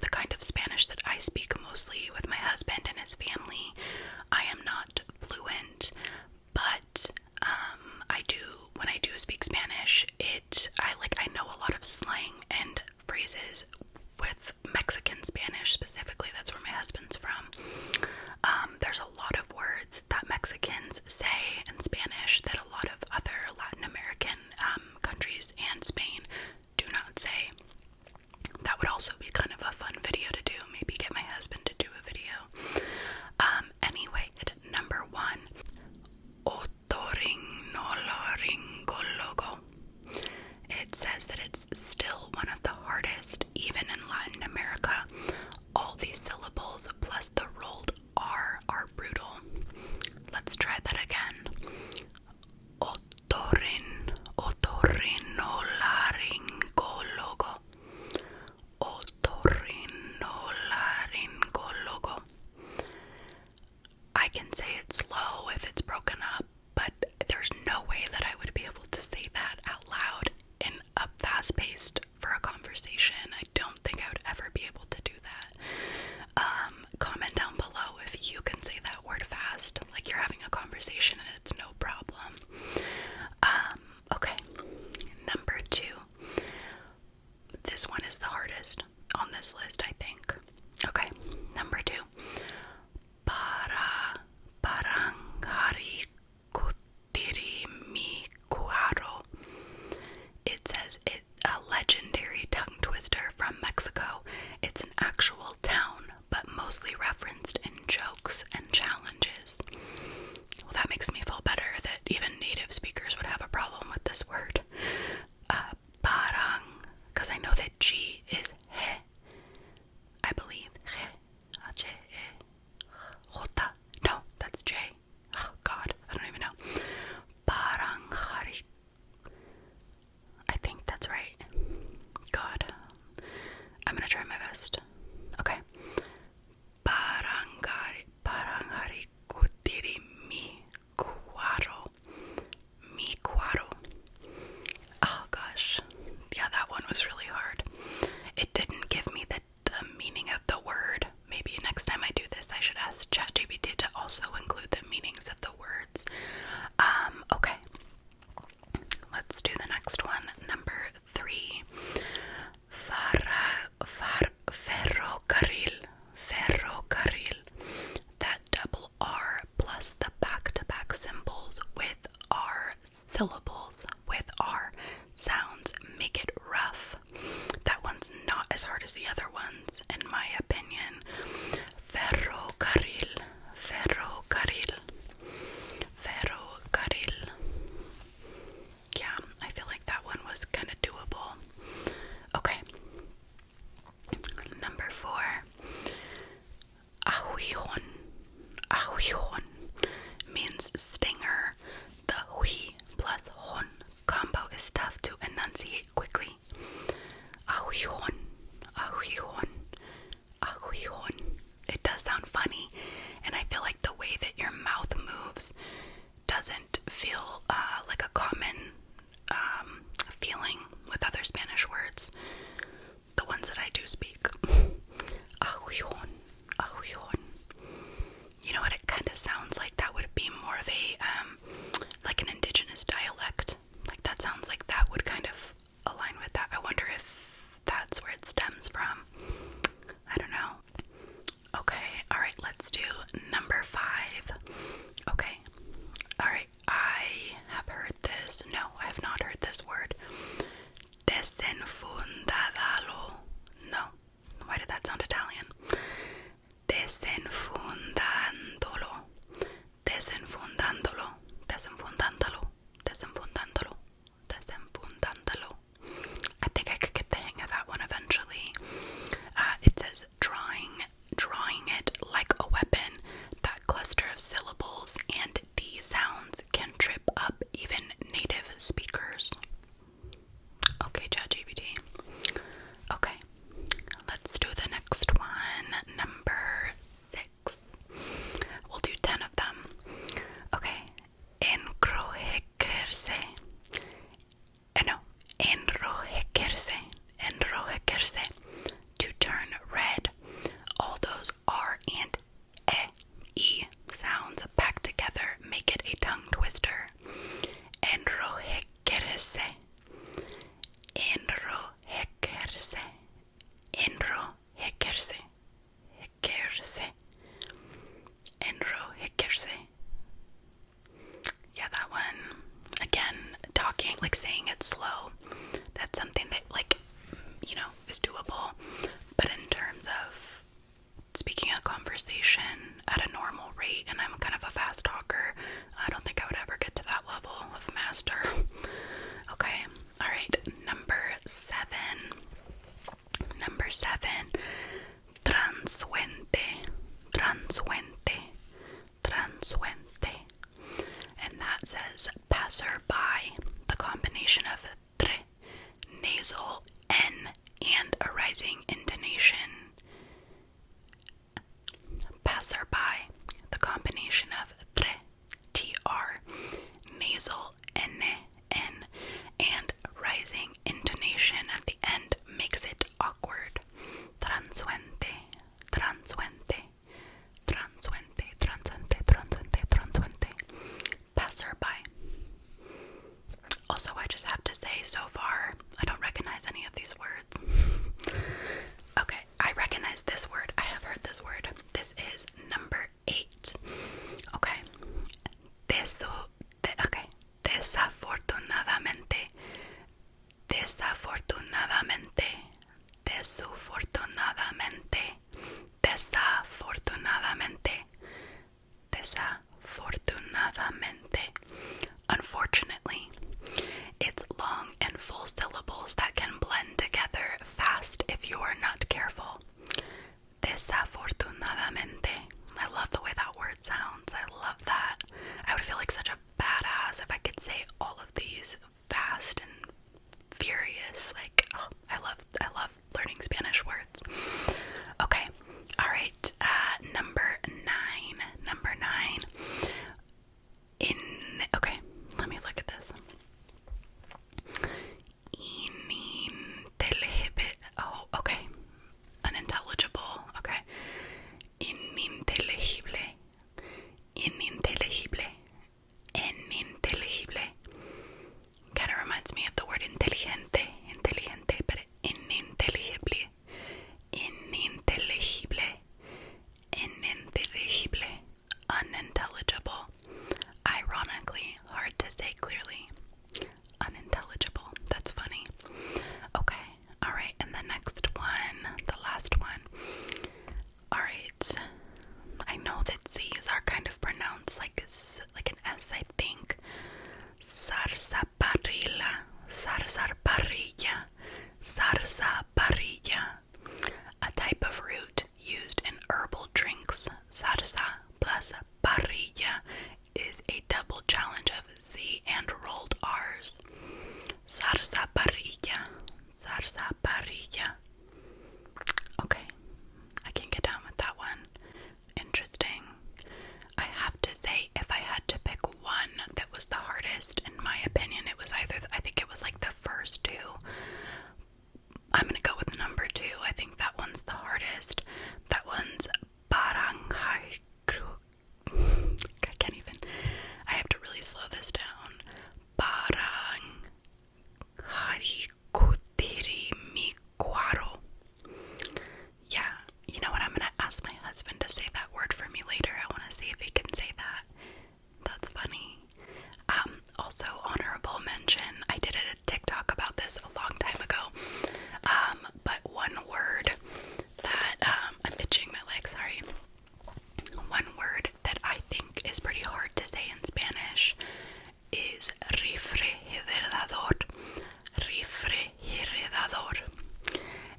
the kind of Spanish that I speak mostly with my husband and his family. I am not fluent, but when I do speak Spanish, I know a lot of slang and phrases with Mexican Spanish specifically. That's where my husband's from. There's a lot of words that Mexicans say in Spanish that a lot of other Latin American countries and Spain do not say. That would also be kind of a fun video to do. Maybe get my husband to do a video. Anyway, number 1, otorrinolaryngologo. It says that it's still one of the hardest, even in Latin America. All these syllables plus the rolled R are brutal. Let's try that again. Otorrinolaryngologo. Otorrinolaryngologo. I can say it slow if it's broken up, but there's no way that I would be able to say that out loud in a fast-paced for a conversation. I don't think I would ever be able to do that. Comment down below if you can say that word fast, like you're having a conversation and it's no problem. Okay, number 2. This one is the hardest on this list, I think. Okay, number 2. Parangari kutiri mi kuaro. It says it's a legendary tongue twister from Mexico. It's an actual town, but mostly referenced in jokes and challenges. Well, that makes me feel better that even native speakers would have a problem with this word. Parang, because I know that G is he, I believe. He, H-E, Jota. No, that's J. Oh, God, I don't even know. Parangari. I think that's right. God, I'm gonna try my best. Okay. Parangari kutiri mi kuaro. Mi kuaro. Oh gosh. Yeah, that one was really hard. It didn't give me the meaning of the word. Maybe next time I do this, I should ask Chatgbt to also include the meanings of the words. Okay. Let's do the next one. Number 3. Ferrocarril. Ferrocarril. That double R plus the back-to-back symbols with R syllables with R sounds make it rough. That one's not as hard as the other ones, in my opinion. Ferrocarril. Ferrocarril. Ferrocarril. Yeah, I feel like that one was kind of doable. Okay. Number 4. Ahuijon. Ahuijon means stinger. The hui plus hon combo is tough to enunciate quickly. Ahuijon. Ahuijon. Ahuijon. It does sound funny, and I feel like the way that your mouth moves doesn't feel like a common feeling with other Spanish words, the ones that I do speak. Ahuijon, ahuijon. You know what it kind of sounds like? That would be more of a like an indigenous dialect. Like that sounds like that would kind of align with that. I wonder if that's where great and I'm kind of a fast talker. I don't think I would ever get to that level of master. Okay, alright, number 7. Number 7, transuente, transuente, transuente. And that says passerby, the combination of tre, nasal N, and a rising intonation. Passerby, the combination of tre, TR, nasal N, and rising intonation at the end makes it awkward. Transuente, transuente, transuente, transuente, transuente, transuente. Passerby. Also, I just have to say, so far, I don't recognize any of these words. Okay, I recognize this word. I have heard this word. This is number 8. Okay. Desafortunadamente. Desafortunadamente. Desafortunadamente. Desafortunadamente. Desafortunadamente. Unfortunately, it's long and full syllables that can blend together fast if you are not careful. Desafortunadamente. I love the way that word sounds. I love that. I would feel like such a badass if I could say all of these fast and furious. Like, oh, I love learning Spanish words. Okay, all right. Number 9. Number 9. Okay, let me look at this. Inintelligible. Oh, okay. Unintelligible. Okay. Inintelligible. Inintelligible. Inintelligible. Kind of reminds me of the word inteligente. Inteligente, but inintelligible. Inintelligible. Inintelligible. Unintelligible. Ironically, hard to say clearly. Unintelligible. That's funny. Okay. Alright, and the next one, the last one. Alright. I know that Z's are kind of pronounced like an S, I think. Sarsaparilla. Sarsaparilla. Sarsaparilla. A type of root used in herbal drinks. Sarsa plus parilla is a double challenge of Z and rolled R's. Sarsaparilla. Sarsaparilla. Okay, I can get down with that one. Interesting. I have to say, if I had to pick one that was the hardest, in my opinion, it was either, I think it was like the first 2. I'm gonna go with number 2. I think that one's the hardest. That one's barangay. I can't even. I have to really slow this down. Barangay kutiri mi cuaro. Yeah, you know what? I'm gonna ask my husband to say that word for me later. I want to see if he can say that. That's funny. Also, honorable mention. I did a TikTok about this a long time ago. But one word that I'm pitching my legs. Sorry. One word that I think is pretty hard to say in Spanish is refrigerador. Refrigerador.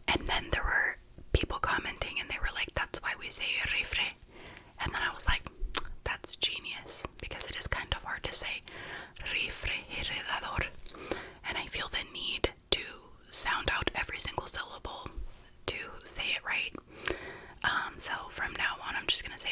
And then there were people commenting and they were like, that's why we say refri. And then I was like, that's genius, because it is kind of hard to say refrigerador. And I feel the need to sound out every single syllable to say it right. So from now on, I'm just gonna say